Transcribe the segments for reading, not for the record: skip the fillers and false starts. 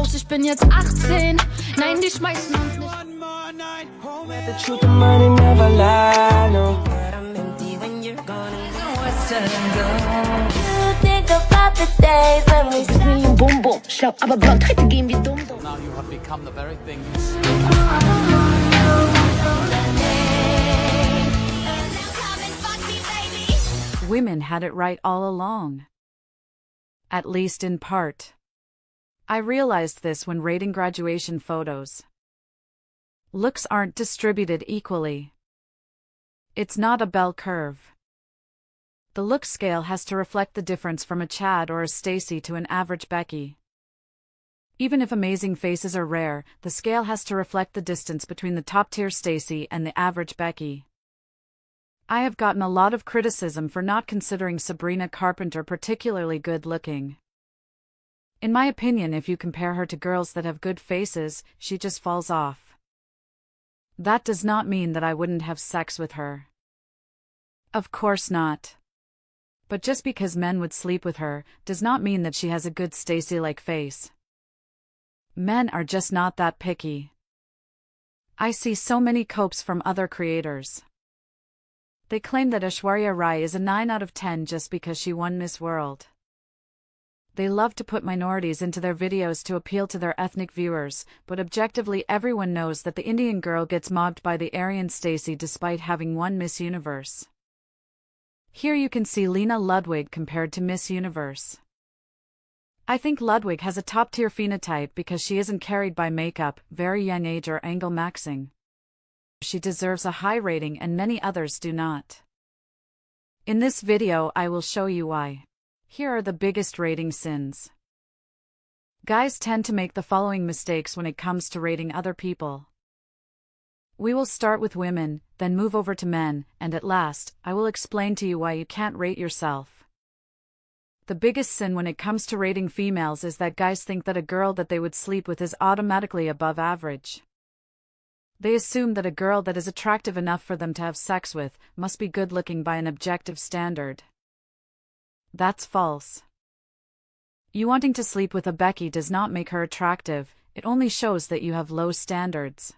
raus, ich bin jetzt 18. Nein, die schmeißen uns nicht. The truth, the money never lie, no. But I'm empty when you're gone. You think about the days when we scream boom boom, schlau, aber blond, heute gehen wir dumm dumm. Now you have become the very thing. Women had it right all along. At least in part. I realized this when rating graduation photos. Looks aren't distributed equally. It's not a bell curve. The look scale has to reflect the difference from a Chad or a Stacy to an average Becky. Even if amazing faces are rare, the scale has to reflect the distance between the top-tier Stacy and the average Becky. I have gotten a lot of criticism for not considering Sabrina Carpenter particularly good-looking. In my opinion, if you compare her to girls that have good faces, she just falls off. That does not mean that I wouldn't have sex with her. Of course not. But just because men would sleep with her, does not mean that she has a good Stacy-like face. Men are just not that picky. I see so many copes from other creators. They claim that Aishwarya Rai is a 9 out of 10 just because she won Miss World. They love to put minorities into their videos to appeal to their ethnic viewers, but objectively everyone knows that the Indian girl gets mobbed by the Aryan Stacey despite having won Miss Universe. Here you can see Lena Ludwig compared to Miss Universe. I think Ludwig has a top-tier phenotype because she isn't carried by makeup, very young age or angle maxing. She deserves a high rating and many others do not. In this video I will show you why. Here are the biggest rating sins. Guys tend to make the following mistakes when it comes to rating other people. We will start with women, then move over to men, and at last, I will explain to you why you can't rate yourself. The biggest sin when it comes to rating females is that guys think that a girl that they would sleep with is automatically above average. They assume that a girl that is attractive enough for them to have sex with must be good-looking by an objective standard. That's false. You wanting to sleep with a Becky does not make her attractive, it only shows that you have low standards.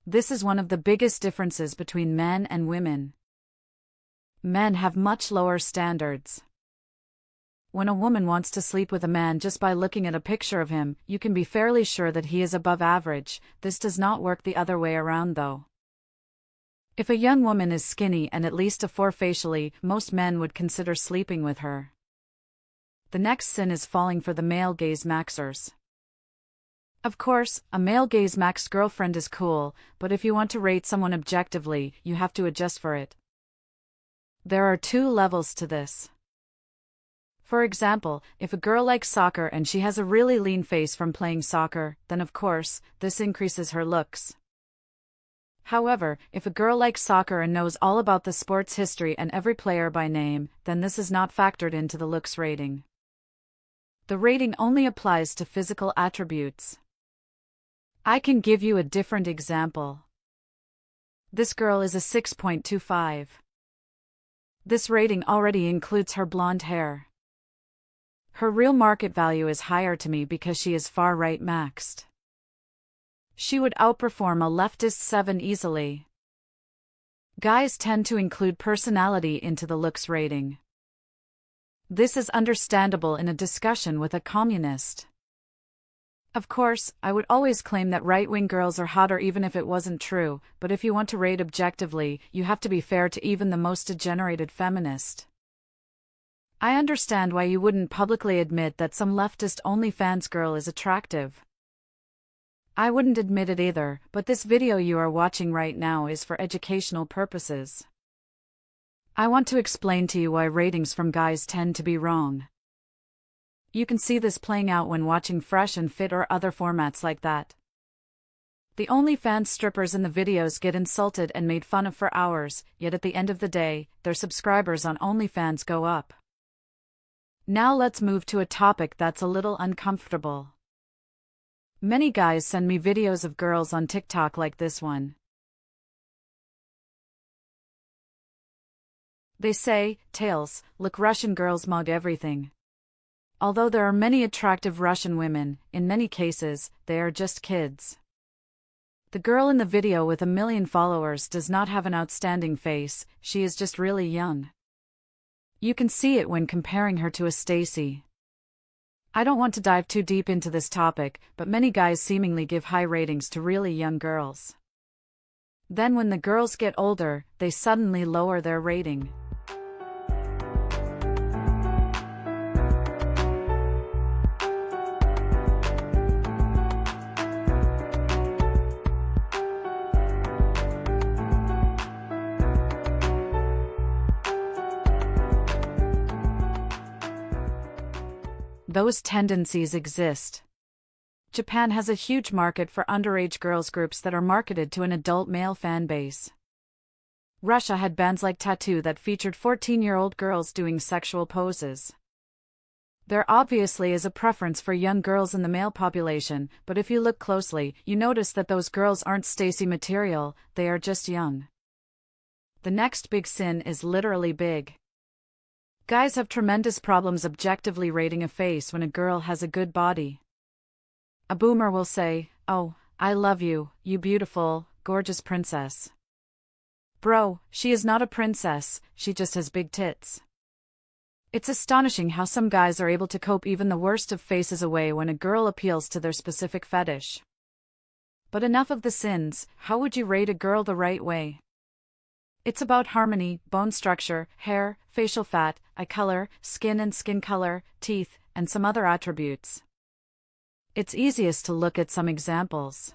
This is one of the biggest differences between men and women. Men have much lower standards. When a woman wants to sleep with a man just by looking at a picture of him, you can be fairly sure that he is above average. This does not work the other way around though. If a young woman is skinny and at least a 4 facially, most men would consider sleeping with her. The next sin is falling for the male gaze maxers. Of course, a male gaze maxed girlfriend is cool, but if you want to rate someone objectively, you have to adjust for it. There are 2 levels to this. For example, if a girl likes soccer and she has a really lean face from playing soccer, then of course, this increases her looks. However, if a girl likes soccer and knows all about the sport's history and every player by name, then this is not factored into the looks rating. The rating only applies to physical attributes. I can give you a different example. This girl is a 6.25. This rating already includes her blonde hair. Her real market value is higher to me because she is far right maxed. She would outperform a leftist 7 easily. Guys tend to include personality into the looks rating. This is understandable in a discussion with a communist. Of course, I would always claim that right-wing girls are hotter even if it wasn't true, but if you want to rate objectively, you have to be fair to even the most degenerated feminist. I understand why you wouldn't publicly admit that some leftist OnlyFans girl is attractive. I wouldn't admit it either, but this video you are watching right now is for educational purposes. I want to explain to you why ratings from guys tend to be wrong. You can see this playing out when watching Fresh and Fit or other formats like that. The OnlyFans strippers in the videos get insulted and made fun of for hours, yet at the end of the day, their subscribers on OnlyFans go up. Now let's move to a topic that's a little uncomfortable. Many guys send me videos of girls on TikTok like this one. They say, "Tails, look, Russian girls mug everything. Although there are many attractive Russian women, in many cases, they are just kids. The girl in the video with 1 million followers does not have an outstanding face, she is just really young. You can see it when comparing her to a Stacy. I don't want to dive too deep into this topic, but many guys seemingly give high ratings to really young girls. Then when the girls get older, they suddenly lower their rating. Those tendencies exist. Japan has a huge market for underage girls groups that are marketed to an adult male fan base. Russia had bands like Tattoo that featured 14-year-old girls doing sexual poses. There obviously is a preference for young girls in the male population, but if you look closely, you notice that those girls aren't Stacy material, they are just young. The next big sin is literally big. Guys have tremendous problems objectively rating a face when a girl has a good body. A boomer will say, "Oh, I love you, you beautiful, gorgeous princess." Bro, she is not a princess, she just has big tits. It's astonishing how some guys are able to cope even the worst of faces away when a girl appeals to their specific fetish. But enough of the sins, how would you rate a girl the right way? It's about harmony, bone structure, hair, facial fat, eye color, skin and skin color, teeth, and some other attributes. It's easiest to look at some examples.